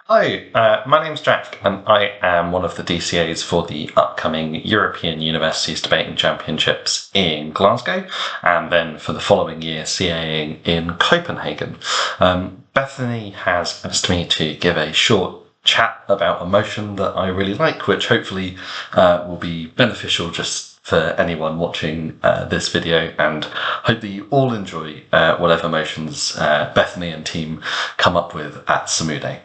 Hi, my name's Jack, and I am one of the DCAs for the upcoming European Universities Debating Championships in Glasgow, and then for the following year, CAing in Copenhagen. Bethany has asked me to give a short chat about a motion that I really like, which hopefully will be beneficial just for anyone watching this video, and hope that you all enjoy whatever motions Bethany and team come up with at Asumiendo.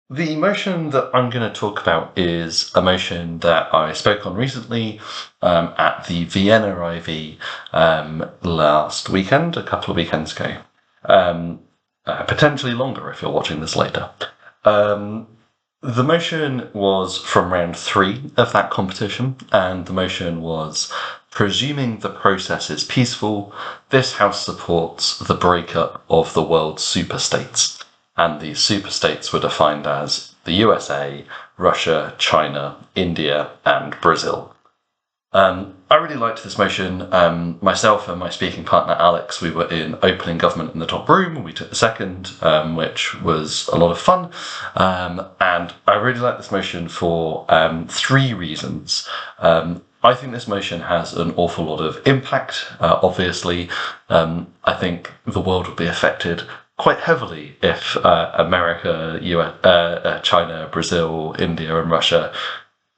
The motion that I'm going to talk about is a motion that I spoke on recently at the Vienna IV last weekend, a couple of weekends ago. Potentially longer if you're watching this later. The motion was from round 3 of that competition, and the motion was: presuming the process is peaceful, this House supports the breakup of the world's superstates. And these superstates were defined as the USA, Russia, China, India, and Brazil. I really liked this motion. Myself and my speaking partner Alex, we were in opening government in the top room, and we took the second, which was a lot of fun. And I really like this motion for 3 reasons. I think this motion has an awful lot of impact. Obviously, I think the world would be affected quite heavily if America, China, Brazil, India, and Russia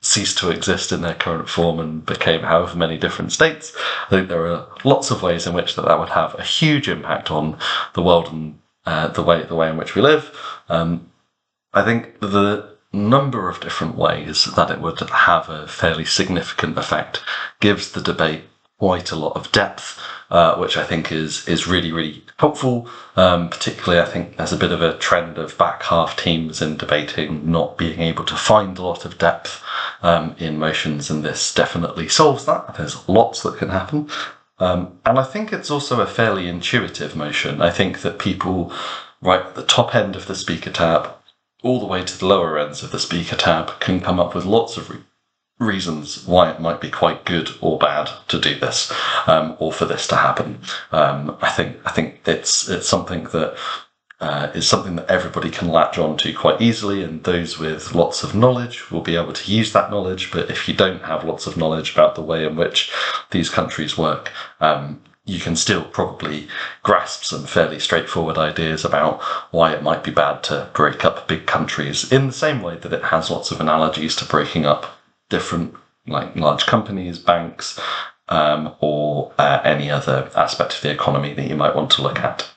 ceased to exist in their current form and became however many different states. I think there are lots of ways in which that would have a huge impact on the world and the way in which we live. I think the number of different ways that it would have a fairly significant effect gives the debate quite a lot of depth, which I think is really, really helpful. Particularly, I think there's a bit of a trend of back half teams in debating not being able to find a lot of depth in motions, and this definitely solves that. There's lots that can happen. And I think it's also a fairly intuitive motion. I think that people right at the top end of the speaker tab, all the way to the lower ends of the speaker tab, can come up with lots of reasons why it might be quite good or bad to do this, or for this to happen. I think it's something that is something that everybody can latch on to quite easily, and those with lots of knowledge will be able to use that knowledge. But if you don't have lots of knowledge about the way in which these countries work, you can still probably grasp some fairly straightforward ideas about why it might be bad to break up big countries, in the same way that it has lots of analogies to breaking up different, like large companies, banks, or any other aspect of the economy that you might want to look at.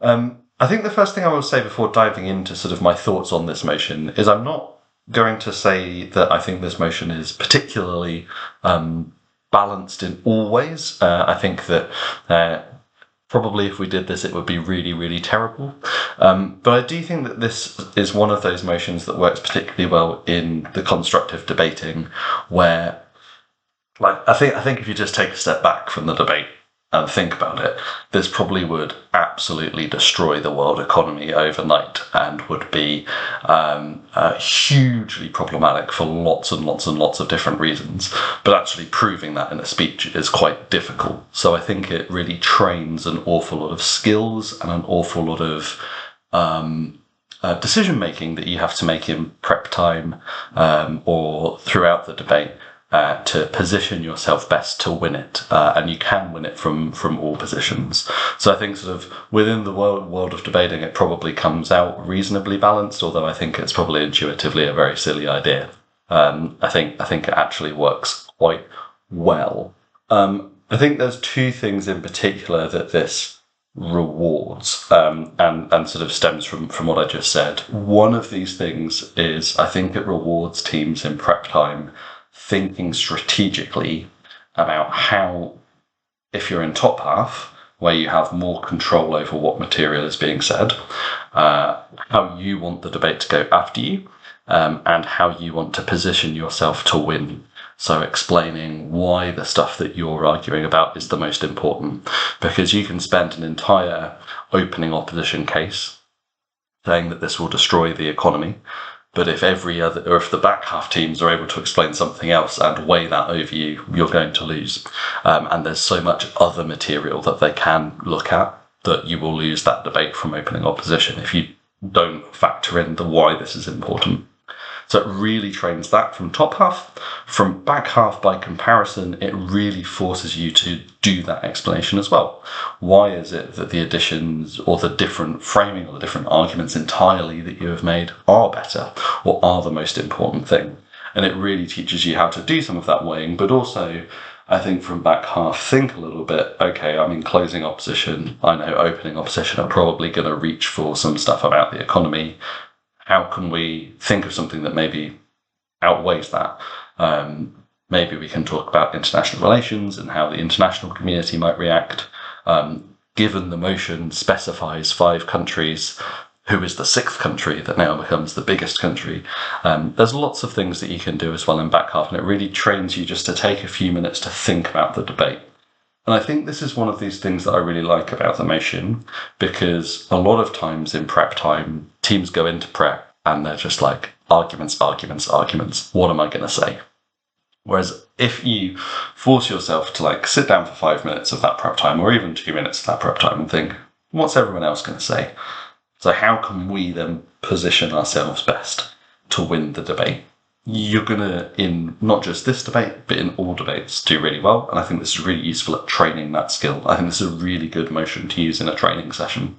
I think the first thing I will say before diving into sort of my thoughts on this motion is I'm not going to say that I think this motion is particularly balanced in all ways. I think that probably if we did this, it would be really, really terrible. But I do think that this is one of those motions that works particularly well in the constructive debating, where, like, I think if you just take a step back from the debate and think about it, this probably would absolutely destroy the world economy overnight and would be hugely problematic for lots and lots and lots of different reasons. But actually proving that in a speech is quite difficult. So I think it really trains an awful lot of skills and an awful lot of decision making that you have to make in prep time or throughout the debate. To position yourself best to win it, and you can win it from all positions. So I think sort of within the world of debating, it probably comes out reasonably balanced, although I think it's probably intuitively a very silly idea. I think it actually works quite well. I think there's 2 things in particular that this rewards, and sort of stems from what I just said. One of these things is I think it rewards teams in prep time thinking strategically about how, if you're in top half, where you have more control over what material is being said, how you want the debate to go after you, and how you want to position yourself to win. So explaining why the stuff that you're arguing about is the most important, because you can spend an entire opening opposition case saying that this will destroy the economy, but if if the back half teams are able to explain something else and weigh that over you, you're going to lose. And there's so much other material that they can look at that you will lose that debate from opening opposition. If you don't factor in the why this is important. So it really trains that from top half. From back half, by comparison, it really forces you to do that explanation as well. Why is it that the additions or the different framing or the different arguments entirely that you have made are better or are the most important thing? And it really teaches you how to do some of that weighing, but also, I think from back half, think a little bit, okay, I'm in closing opposition. I know opening opposition are probably going to reach for some stuff about the economy. How can we think of something that maybe outweighs that? Maybe we can talk about international relations and how the international community might react. Given the motion specifies 5 countries, who is the 6th country that now becomes the biggest country? There's lots of things that you can do as well in back half, and it really trains you just to take a few minutes to think about the debate. And I think this is one of these things that I really like about the motion, because a lot of times in prep time, teams go into prep and they're just like, arguments, arguments, arguments. What am I going to say? Whereas if you force yourself to like sit down for 5 minutes of that prep time, or even 2 minutes of that prep time, and think, what's everyone else going to say? So how can we then position ourselves best to win the debate? You're going to, in not just this debate, but in all debates, do really well. And I think this is really useful at training that skill. I think this is a really good motion to use in a training session.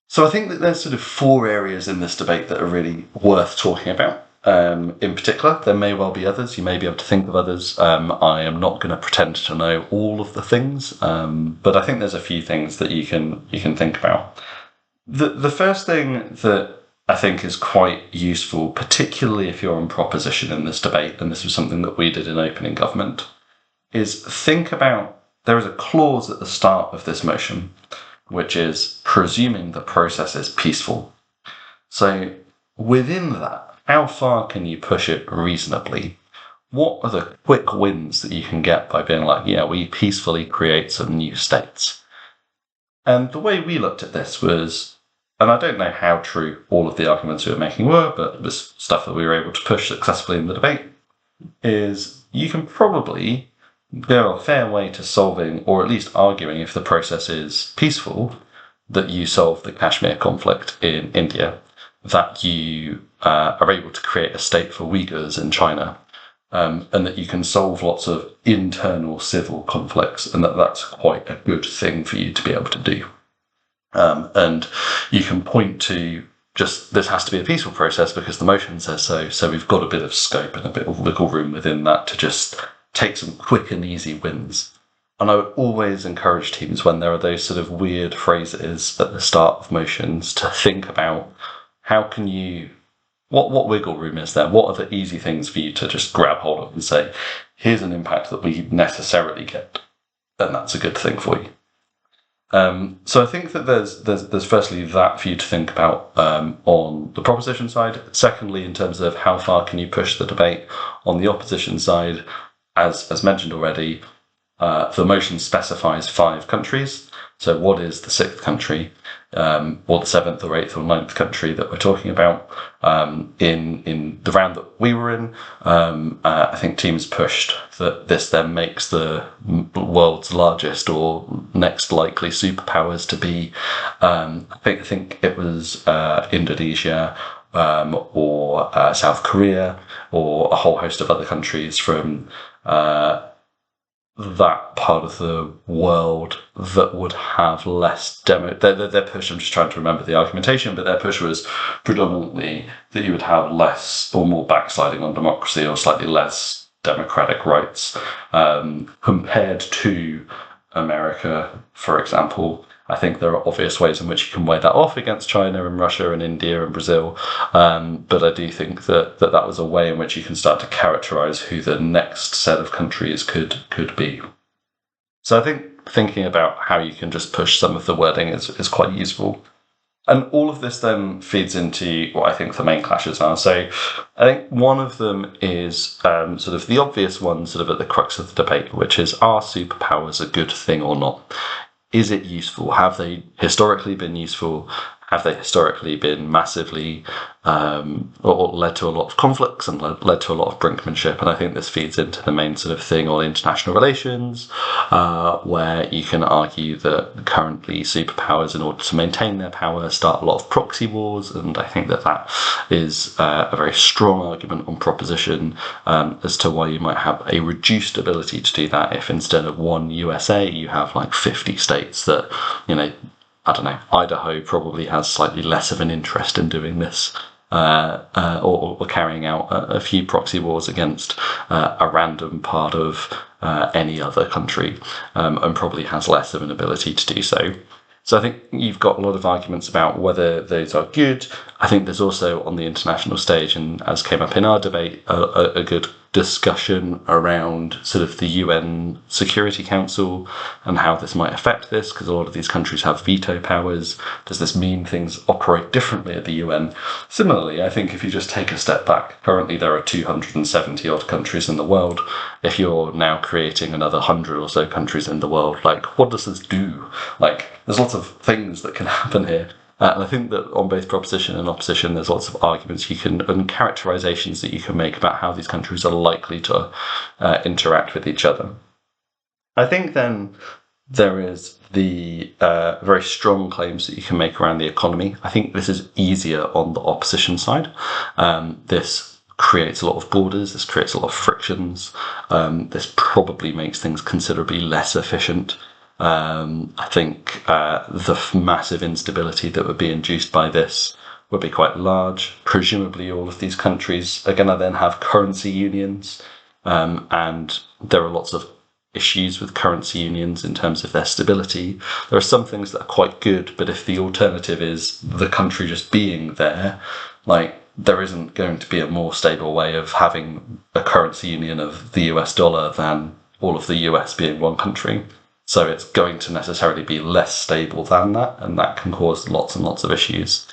So I think that there's sort of 4 areas in this debate that are really worth talking about. In particular, there may well be others. You may be able to think of others. I am not going to pretend to know all of the things, but I think there's a few things that you can think about. The first thing that I think is quite useful, particularly if you're in proposition in this debate, and this was something that we did in opening government, is think about, there is a clause at the start of this motion, which is presuming the process is peaceful. So within that, how far can you push it reasonably? What are the quick wins that you can get by being like, yeah, we peacefully create some new states? And the way we looked at this was, and I don't know how true all of the arguments we were making were, but it was stuff that we were able to push successfully in the debate, is you can probably go a fair way to solving, or at least arguing if the process is peaceful, that you solve the Kashmir conflict in India, that you are able to create a state for Uyghurs in China, and that you can solve lots of internal civil conflicts, and that's quite a good thing for you to be able to do. And you can point to just, this has to be a peaceful process because the motion says so, so we've got a bit of scope and a bit of wiggle room within that to just take some quick and easy wins. And I would always encourage teams, when there are those sort of weird phrases at the start of motions, to think about how can you, what wiggle room is there? What are the easy things for you to just grab hold of and say, here's an impact that we necessarily get, and that's a good thing for you. So I think that there's firstly that for you to think about on the proposition side. Secondly, in terms of how far can you push the debate on the opposition side, as mentioned already, the motion specifies 5 countries. So what is the 6th country, or the 7th or 8th or 9th country that we're talking about? In the round that we were in, I think teams pushed that this then makes the world's largest or next likely superpowers to be, I think it was Indonesia, or South Korea, or a whole host of other countries from that part of the world that would have less their push, I'm just trying to remember the argumentation, but their push was predominantly that you would have less or more backsliding on democracy or slightly less democratic rights compared to America, for example. I think there are obvious ways in which you can weigh that off against China and Russia and India and Brazil, but I do think that was a way in which you can start to characterize who the next set of countries could be. So I think thinking about how you can just push some of the wording is quite useful. And all of this then feeds into what I think the main clashes are. So I think one of them is sort of the obvious one, sort of at the crux of the debate, which is, are superpowers a good thing or not? Is it useful? Have they historically been useful? have they historically been massively or led to a lot of conflicts and led to a lot of brinkmanship? And I think this feeds into the main sort of thing on international relations, where you can argue that currently superpowers, in order to maintain their power, start a lot of proxy wars, and I think that is a very strong argument on proposition as to why you might have a reduced ability to do that if instead of one USA you have like 50 states that, I don't know, Idaho probably has slightly less of an interest in doing this, or carrying out a few proxy wars against a random part of any other country, and probably has less of an ability to do so. So I think you've got a lot of arguments about whether those are good. I think there's also on the international stage, and as came up in our debate, a good discussion around sort of the UN Security Council and how this might affect this, because a lot of these countries have veto powers. Does this mean things operate differently at the UN? Similarly, I think if you just take a step back, currently there are 270 odd countries in the world. If you're now creating another 100 or so countries in the world, what does this do? There's lots of things that can happen here. And I think that on both proposition and opposition, there's lots of arguments and characterizations that you can make about how these countries are likely to interact with each other. I think then there is the very strong claims that you can make around the economy. I think this is easier on the opposition side. This creates a lot of borders, this creates a lot of frictions, this probably makes things considerably less efficient. I think the massive instability that would be induced by this would be quite large. Presumably all of these countries are going to then have currency unions, and there are lots of issues with currency unions in terms of their stability. There are some things that are quite good, but if the alternative is the country just being there, there isn't going to be a more stable way of having a currency union of the US dollar than all of the US being one country. So it's going to necessarily be less stable than that, and that can cause lots and lots of issues.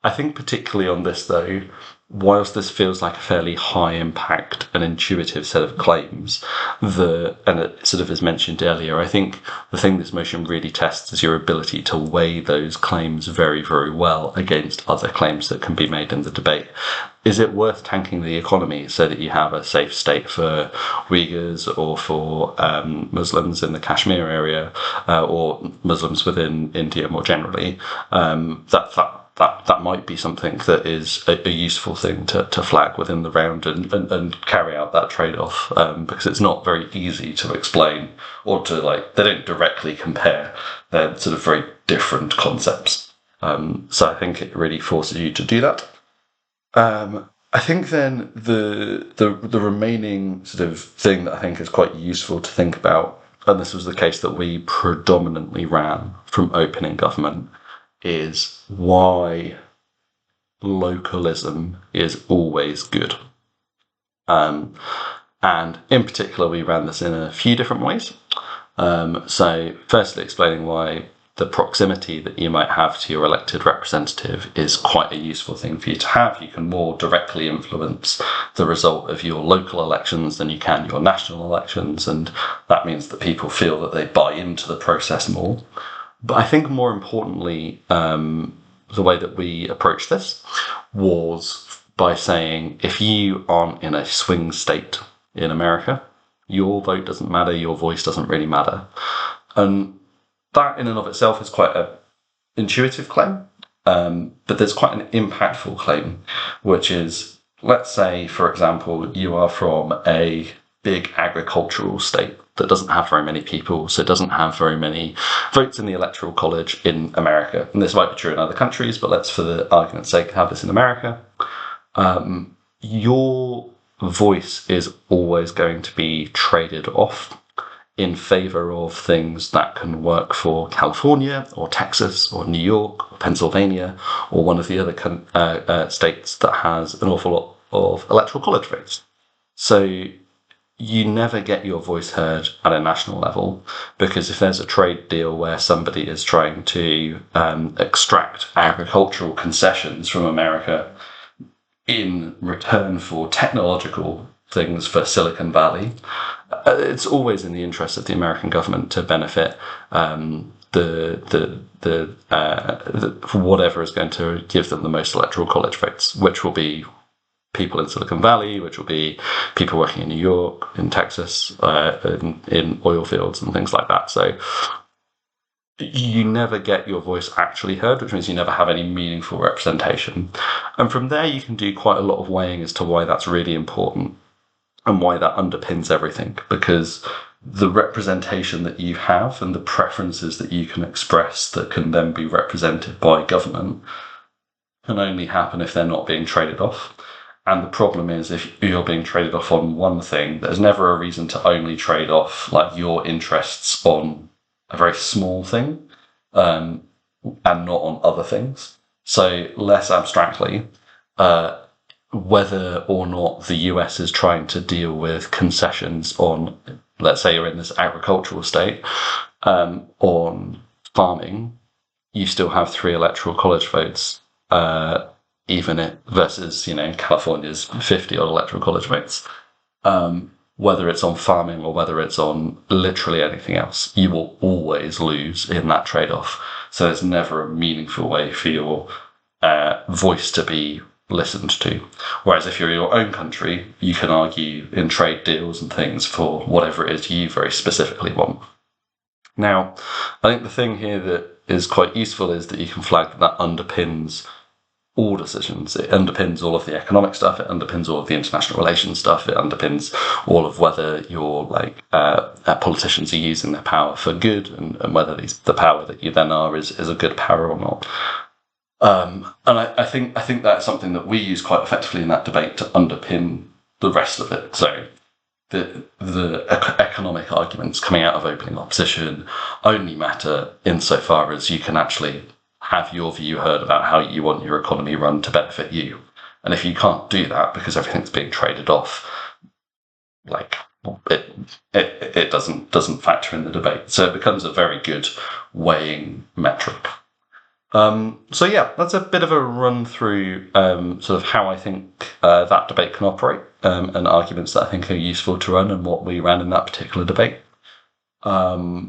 I think particularly on this, though, whilst this feels like a fairly high impact and intuitive set of claims, and it sort of as mentioned earlier, I think the thing this motion really tests is your ability to weigh those claims very, very well against other claims that can be made in the debate. Is it worth tanking the economy so that you have a safe state for Uyghurs or for Muslims in the Kashmir area, or Muslims within India more generally? That might be something that is a useful thing to flag within the round and carry out that trade-off, because it's not very easy to explain, or to they don't directly compare. They're sort of very different concepts. So I think it really forces you to do that. I think then the remaining sort of thing that I think is quite useful to think about, and this was the case that we predominantly ran from Open in government, is why localism is always good. And in particular, we ran this in a few different ways. So firstly, explaining why the proximity that you might have to your elected representative is quite a useful thing for you to have. You can more directly influence the result of your local elections than you can your national elections, and that means that people feel that they buy into the process more. But I think more importantly, the way that we approached this was by saying, if you aren't in a swing state in America, your vote doesn't matter, your voice doesn't really matter. And that in and of itself is quite an intuitive claim, but there's quite an impactful claim, which is, let's say, for example, you are from a big agricultural state that doesn't have very many people, so it doesn't have very many votes in the electoral college in America. And this might be true in other countries, but let's, for the argument's sake, have this in America. Your voice is always going to be traded off in favor of things that can work for California or Texas or New York or Pennsylvania or one of the other states that has an awful lot of electoral college votes. So you never get your voice heard at a national level, because if there's a trade deal where somebody is trying to extract agricultural concessions from America in return for technological things for Silicon Valley, it's always in the interest of the American government to benefit whatever is going to give them the most electoral college votes, which will be people in Silicon Valley, which will be people working in New York, in Texas, in oil fields and things like that. So you never get your voice actually heard, which means you never have any meaningful representation. And from there, you can do quite a lot of weighing as to why that's really important and why that underpins everything, because the representation that you have and the preferences that you can express that can then be represented by government can only happen if they're not being traded off. And the problem is, if you're being traded off on one thing, there's never a reason to only trade off like your interests on a very small thing, and not on other things. So less abstractly, whether or not the US is trying to deal with concessions on, let's say you're in this agricultural state, on farming, you still have 3 electoral college votes, versus, California's 50 odd electoral college votes. Whether it's on farming or whether it's on literally anything else, you will always lose in that trade-off. So there's never a meaningful way for your voice to be listened to. Whereas if you're in your own country, you can argue in trade deals and things for whatever it is you very specifically want. Now, I think the thing here that is quite useful is that you can flag that underpins all decisions. It underpins all of the economic stuff, it underpins all of the international relations stuff, it underpins all of whether your politicians are using their power for good, and whether the power that you then are is a good power or not. And I think that's something that we use quite effectively in that debate to underpin the rest of it. So the economic arguments coming out of opening opposition only matter insofar as you can actually have your view heard about how you want your economy run to benefit you. And if you can't do that because everything's being traded off, it doesn't factor in the debate. So it becomes a very good weighing metric. So yeah, that's a bit of a run through sort of how I think that debate can operate, and arguments that I think are useful to run and what we ran in that particular debate. Yeah,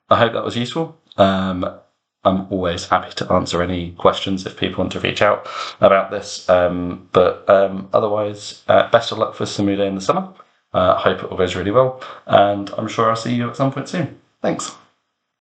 I hope that was useful. I'm always happy to answer any questions if people want to reach out about this. But otherwise, best of luck for Samude in the summer. Hope it all goes really well, and I'm sure I'll see you at some point soon. Thanks.